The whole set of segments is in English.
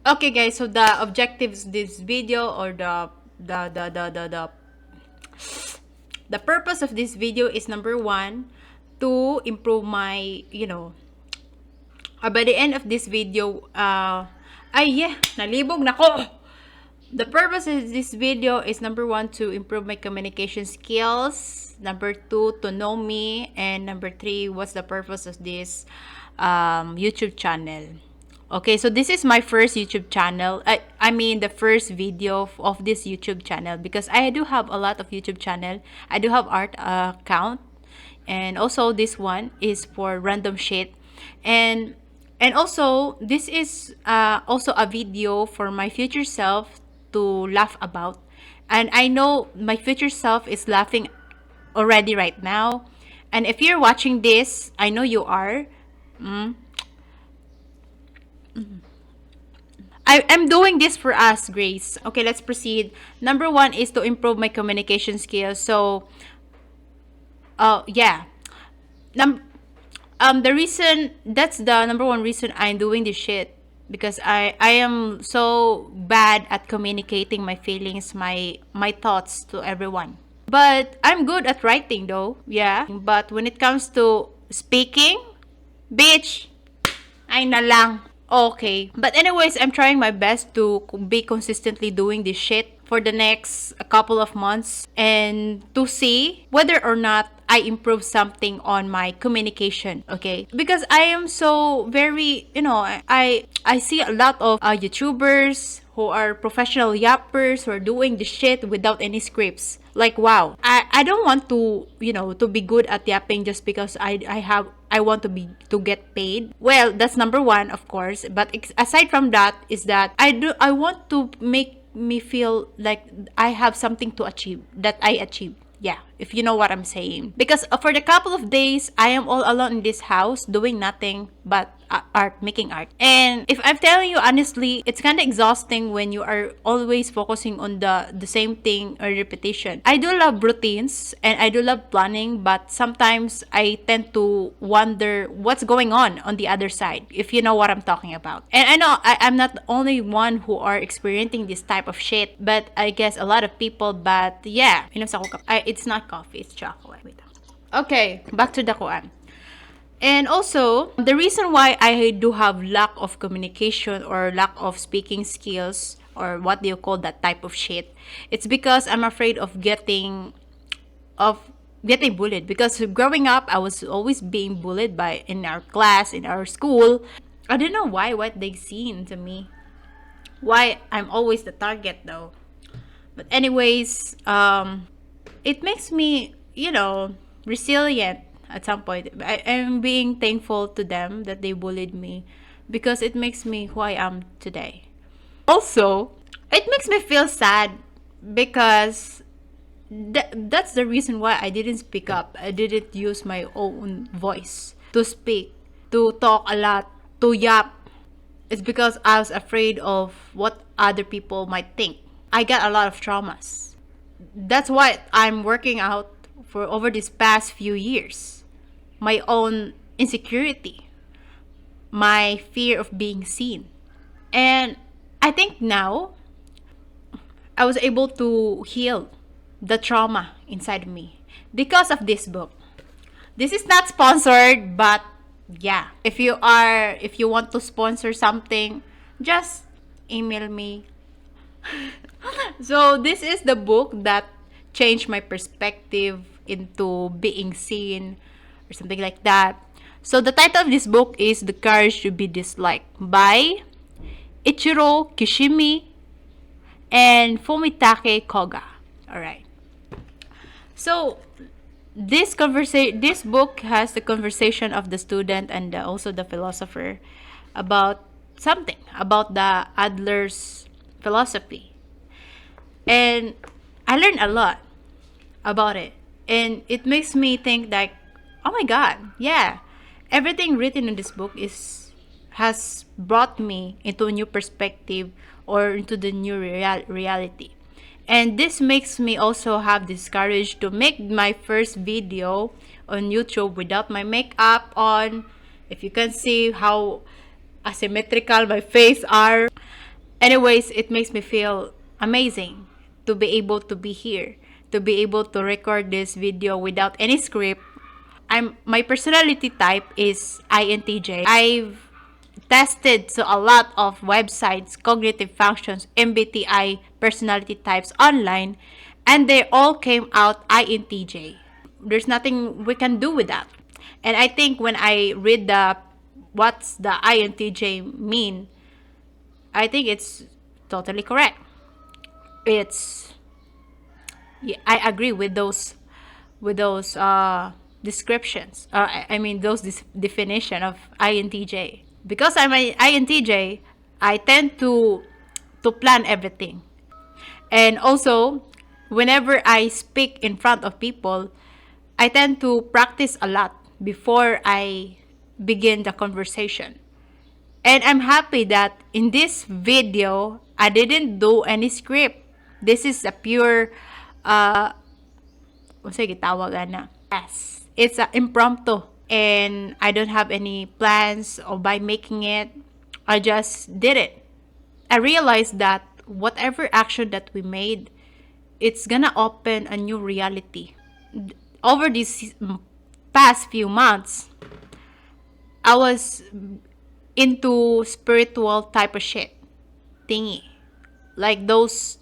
Okay, guys, so the objectives of this video, or the purpose of this video is, number one, to improve my, by the end of this video, ay, yeah, nalibog na ko. The purpose of this video is, number one, to improve my communication skills. Number two, to know me. And number three, what's the purpose of this YouTube channel. Okay, so this is my first YouTube channel. I mean the first video of this YouTube channel, because I do have a lot of YouTube channel. I do have art account, and also this one is for random shit, and also this is also a video for my future self to laugh about. And I know my future self is laughing already right now. And if you're watching this, I know you are. I'm doing this for us, Grace. Okay, let's proceed. Number one is to improve my communication skills. So, yeah. The reason, that's the number one reason I'm doing this shit, because I am so bad at communicating my feelings, my thoughts to everyone. But I'm good at writing though. Yeah. But when it comes to speaking, bitch, ay na lang. Okay. But anyways, I'm trying my best to be consistently doing this shit for the next couple of months, and to see whether or not I improve something on my communication, okay? Because I am so very, I see a lot of YouTubers who are professional yappers who are doing the shit without any scripts. Like, wow. I don't want to, to be good at yapping just because I want to get paid. Well, that's number one, of course. But aside from that, is that I want to make me feel like I have something to achieve, that I achieve. Yeah, if you know what I'm saying. Because for the couple of days, I am all alone in this house doing nothing but art, making art. And if I'm telling you honestly, it's kind of exhausting when you are always focusing on the same thing or repetition. I do love routines and I do love planning, but sometimes I tend to wonder what's going on the other side, if you know what I'm talking about. And I know I'm not the only one who are experiencing this type of shit, but I guess a lot of people. But yeah, it's not coffee, it's chocolate. Wait. Okay, back to the Quran. And also, the reason why I do have lack of communication or lack of speaking skills, or what do you call that type of shit, it's because I'm afraid of getting bullied. Because growing up, I was always being bullied by in our class, in our school. I don't know why, what they see into me. Why I'm always the target though. But anyways, it makes me, resilient at some point. I'm being thankful to them that they bullied me, because it makes me who I am today. Also, it makes me feel sad, because that's the reason why I didn't speak up. I didn't use my own voice to speak, to talk a lot, to yap. It's because I was afraid of what other people might think. I got a lot of traumas. That's why I'm working out for over these past few years. My own insecurity, my fear of being seen. And I think now I was able to heal the trauma inside me because of this book. This is not sponsored, but yeah, if you want to sponsor something, just email me. So this is the book that changed my perspective into being seen, or something like that. So the title of this book is The Courage to Be Disliked by Ichiro Kishimi and Fumitake Koga. Alright. So this book has the conversation of the student and also the philosopher about something about the Adler's philosophy. And I learned a lot about it. And it makes me think that, oh my God, yeah, everything written in this book has brought me into a new perspective, or into the new reality. And this makes me also have this courage to make my first video on YouTube without my makeup on. If you can see how asymmetrical my face are. Anyways, it makes me feel amazing to be able to be here, to be able to record this video without any script. My personality type is INTJ. I've tested so a lot of websites, cognitive functions, MBTI personality types online, and they all came out INTJ. There's nothing we can do with that. And I think when I read the what's the INTJ mean, I think it's totally correct. It's Yeah, I agree with those descriptions. I mean those definition of INTJ. Because I'm an INTJ, I tend to plan everything. And also, whenever I speak in front of people, I tend to practice a lot before I begin the conversation. And I'm happy that in this video, I didn't do any script. This is a pure, what's it gitawagan na? Yes. It's a impromptu. And I don't have any plans or by making it. I just did it. I realized that whatever action that we made, it's gonna open a new reality. Over these past few months, I was into spiritual type of shit thingy, like those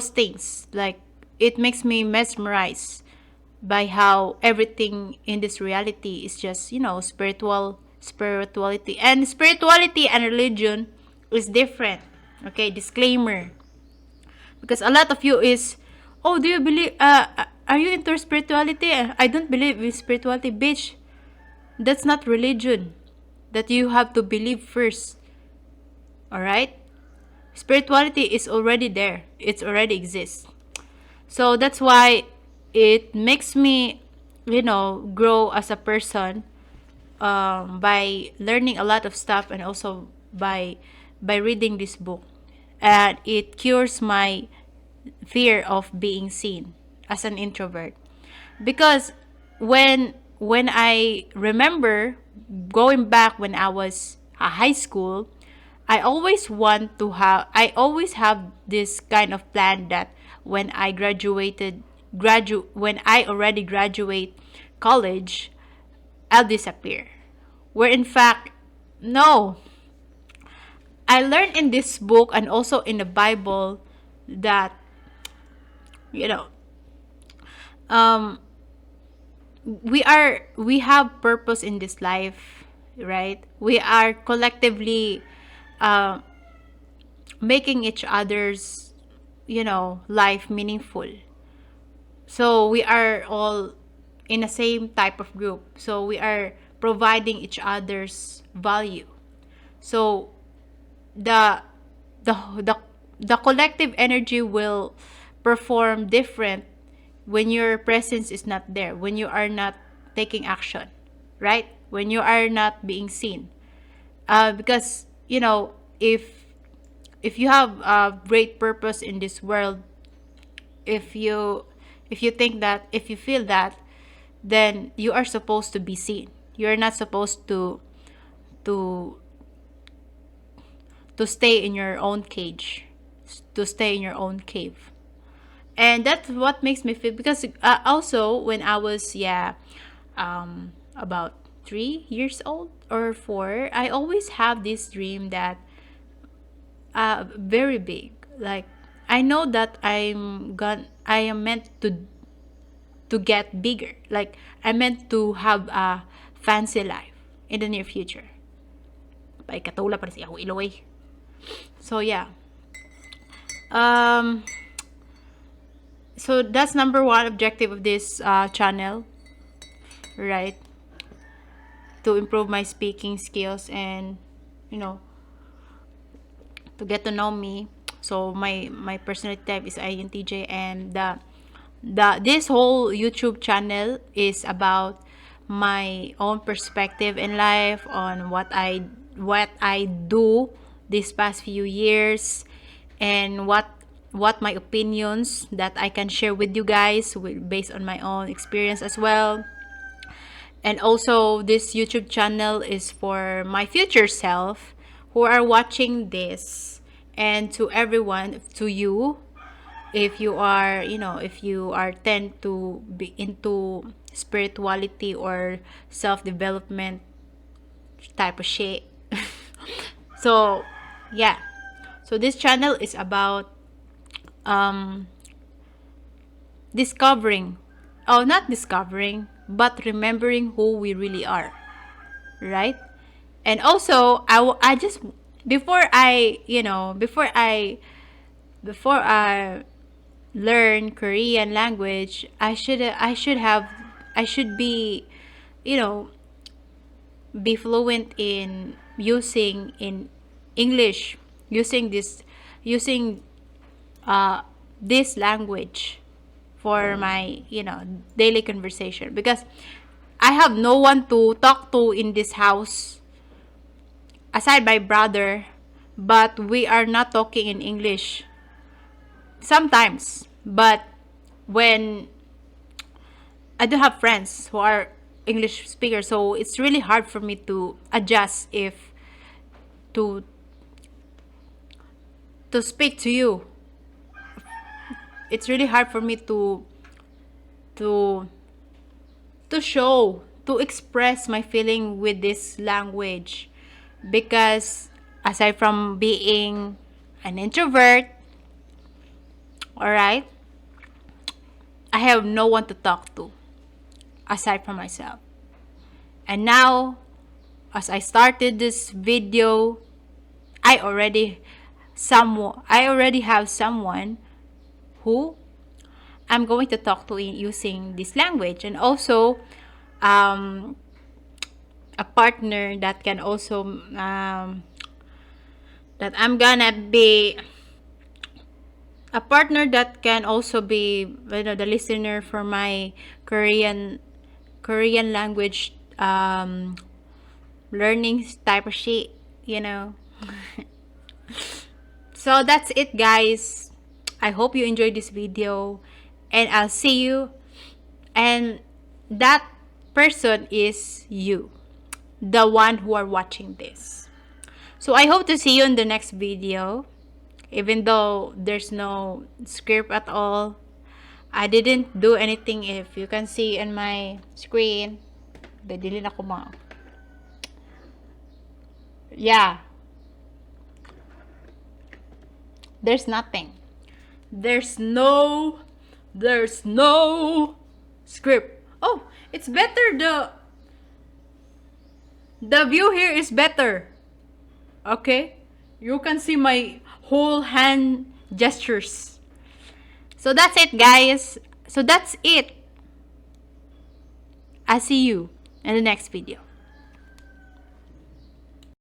things. Like it makes me mesmerized by how everything in this reality is just spirituality, and spirituality and religion is different. Okay, disclaimer, because a lot of you is, oh, do you believe are you into spirituality? I don't believe in spirituality, bitch. That's not religion that you have to believe first. All right, spirituality is already there, it's already exists. So that's why it makes me grow as a person, by learning a lot of stuff, and also by reading this book, and it cures my fear of being seen as an introvert. Because when I remember going back when I was a high school, I always have this kind of plan that when I when I already graduate college, I'll disappear. Where in fact, no. I learned in this book and also in the Bible that, you know, um, we have purpose in this life, right? We are collectively uh, making each other's, life meaningful. So we are all in the same type of group. So we are providing each other's value. So the the the the collective energy will perform different when your presence is not there, when you are not taking action, right? When you are not being seen. Because if you have a great purpose in this world, if you if you feel that, then you are supposed to be seen. You're not supposed to to stay in your own cage, to stay in your own cave. And that's what makes me feel, because also when I was, about 3 years old or 4, I always have this dream that very big. Like, I know that I am meant to get bigger. Like, I meant to have a fancy life in the near future. Ay, katula pa rin siya ako iloy. So yeah. Um so that's number one objective of this channel, right? To improve my speaking skills and, you know, to get to know me. So my personality type is INTJ, and the this whole YouTube channel is about my own perspective in life, on what I do these past few years, and what my opinions that I can share with you guys based on my own experience as well. And also, this YouTube channel is for my future self who are watching this, And to everyone, to you, if you are, if you are tend to be into spirituality or self-development type of shit. So yeah, so this channel is about um discovering, oh, not discovering, but remembering who we really are, right? And also I just, before I, before I learn Korean language, I should be, you know be fluent in using in English, using using uh this language for my, daily conversation, because I have no one to talk to in this house aside my brother, but we are not talking in English sometimes. But when I do have friends who are English speakers, so it's really hard for me to adjust if to speak to you. It's really hard for me to show, to express my feeling with this language, because aside from being an introvert, all right, I have no one to talk to aside from myself. And now, as I started this video, I already have someone who I'm going to talk to using this language, and also um, a partner that can also that I'm gonna be a partner that can also be, the listener for my Korean language learning type of shit, you know. So that's it, guys. I hope you enjoyed this video, and I'll see you. And that person is you, the one who are watching this. So I hope to see you in the next video. Even though there's no script at all, I didn't do anything. If you can see in my screen, dadilin ako mga. Yeah, there's nothing. There's no script. Oh, it's better. The view here is better. Okay? You can see my whole hand gestures. So that's it, guys. So that's it. I'll see you in the next video.